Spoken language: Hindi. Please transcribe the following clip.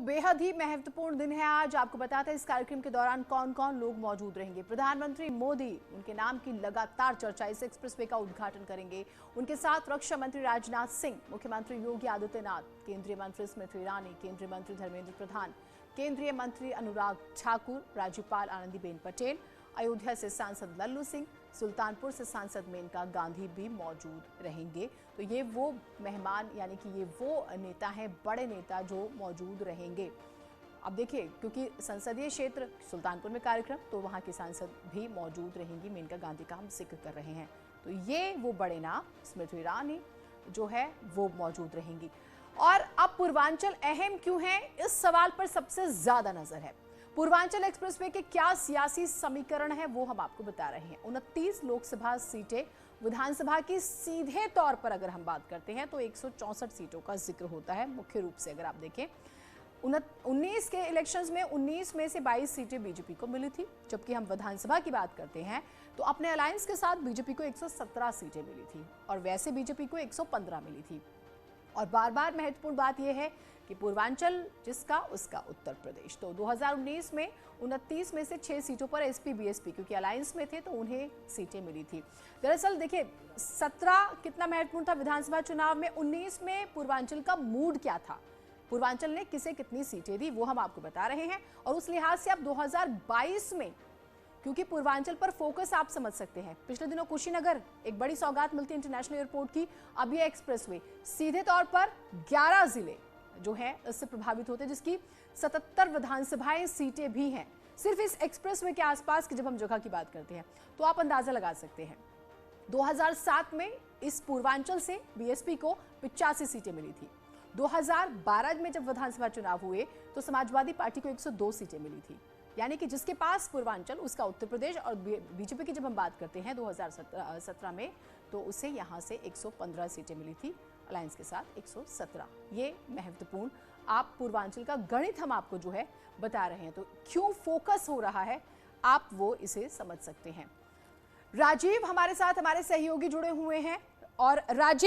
बेहद ही महत्वपूर्ण दिन है आज। आपको बताते हैं इस कार्यक्रम के दौरान कौन कौन लोग मौजूद रहेंगे। प्रधानमंत्री मोदी, उनके नाम की लगातार चर्चा, इस एक्सप्रेसवे का उद्घाटन करेंगे। उनके साथ रक्षा मंत्री राजनाथ सिंह, मुख्यमंत्री योगी आदित्यनाथ, केंद्रीय मंत्री स्मृति ईरानी, केंद्रीय मंत्री धर्मेंद्र प्रधान, केंद्रीय मंत्री अनुराग ठाकुर, राज्यपाल आनंदीबेन पटेल, अयोध्या से सांसद लल्लू सिंह, सुल्तानपुर से सांसद मेनका गांधी भी मौजूद रहेंगे। तो ये वो मेहमान यानी कि ये वो नेता हैं, बड़े नेता जो मौजूद रहेंगे। अब देखिए, क्योंकि संसदीय क्षेत्र सुल्तानपुर में कार्यक्रम, तो वहां की सांसद भी मौजूद रहेंगी। मेनका गांधी का हम जिक्र कर रहे हैं। तो ये वो बड़े नाम, स्मृति ईरानी जो है वो मौजूद रहेंगी। और अब पूर्वांचल अहम क्यों है, इस सवाल पर सबसे ज्यादा नजर है। पूर्वांचल एक्सप्रेसवे के क्या सियासी समीकरण है वो हम आपको बता रहे हैं। 29 लोकसभा सीटें, विधानसभा की सीधे तौर पर अगर हम बात करते हैं तो 164 सीटों का जिक्र होता है। मुख्य रूप से अगर आप देखें 19 के इलेक्शंस में 19 में से 22 सीटें बीजेपी को मिली थी। जबकि हम विधानसभा की बात करते हैं तो अपने अलायंस के साथ बीजेपी को 117 सीटें मिली थी और वैसे बीजेपी को 115 मिली थी। और बार बार महत्वपूर्ण बात यह है कि पूर्वांचल जिसका उसका उत्तर प्रदेश। तो 2019 में 29 में से 6 सीटों पर एसपी बीएसपी, क्योंकि अलायंस में थे तो उन्हें सीटें मिली थी। दरअसल देखिए 17 कितना महत्वपूर्ण था विधानसभा चुनाव में, 19 में पूर्वांचल का मूड क्या था, पूर्वांचल ने किसे कितनी सीटें दी, वो हम आपको बता रहे हैं। और उस लिहाज से अब 2022 में, क्योंकि पूर्वांचल पर फोकस आप समझ सकते हैं, पिछले दिनों कुशीनगर एक बड़ी सौगात मिलती है इंटरनेशनल एयरपोर्ट की। अब ये एक्सप्रेसवे सीधे तौर पर 11 जिले जो है इससे प्रभावित होते हैं, जिसकी 77 विधानसभाएं सीटें भी हैं सिर्फ इस एक्सप्रेसवे के आसपास की। जब हम जगह की बात करते हैं तो आप अंदाजा लगा सकते हैं 2007 में इस पूर्वांचल से बीएसपी को 85 सीटें मिली थी। 2012 में जब विधानसभा चुनाव हुए तो समाजवादी पार्टी को 102 सीटें मिली थी। यानी कि जिसके पास पूर्वांचल उसका उत्तर प्रदेश। और बीजेपी की जब हम बात करते हैं 2017 में तो उसे यहां से 115 सीटें मिली थी, अलायंस के साथ 117। ये महत्वपूर्ण आप पूर्वांचल का गणित हम आपको जो है बता रहे हैं। तो क्यों फोकस हो रहा है आप वो इसे समझ सकते हैं। राजीव हमारे साथ, हमारे सहयोगी जुड़े हुए हैं। और राजीव